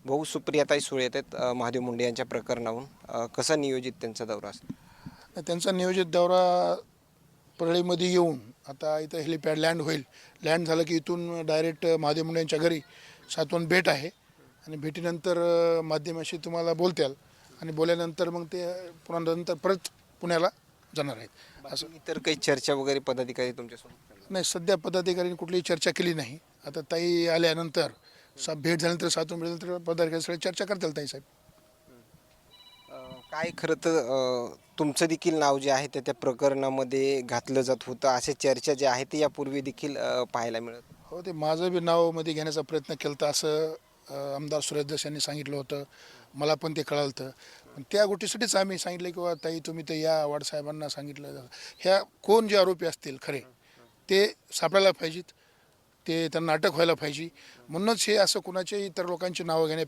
भाऊ सुप्रियाताई सुळे येत आहेत महादेव मुंडे यांच्या प्रकरणाहून कसा नियोजित त्यांचा दौरा असेल? त्यांचा नियोजित दौरा परळीमध्ये येऊन आता इथं हेलिपॅड लँड होईल. लँड झालं की इथून डायरेक्ट महादेव मुंडे यांच्या घरी 7 भेट आहे आणि भेटीनंतर माध्यमाशी तुम्हाला बोलत्याल आणि बोलल्यानंतर मग ते पुन्हा नंतर परत पुण्याला जाणार आहेत. असं इतर काही चर्चा वगैरे पदाधिकारी तुमच्यासोबत? नाही, सध्या पदाधिकाऱ्यांनी कुठलीही चर्चा केली नाही. आता ताई आल्यानंतर भेट झाल्यानंतर 7 भेटल्यानंतर पदाधिकारी सगळे चर्चा करतील ताई साहेब. काय खरं तर तुमचं देखील नाव जे आहे ते त्या प्रकरणामध्ये घातलं जात होतं, अशा चर्चा ज्या आहेत ते यापूर्वी देखील पाहायला मिळत. हो, ते माझं बी नाव मध्ये घेण्याचा प्रयत्न केला होता असं आमदार सुरेश दस यांनी सांगितलं होतं. मला पण ते कळलं होतं. पण त्या गोष्टीसाठीच आम्ही सांगितलं की बाबा ताई तुम्ही तर या वाड साहेबांना सांगितलं. ह्या कोण जे आरोपी असतील खरे ते सापडायला पाहिजेत, ते त्यांना अटक व्हायला पाहिजे. म्हणूनच हे असं कुणाच्याही इतर लोकांची नावं घेणे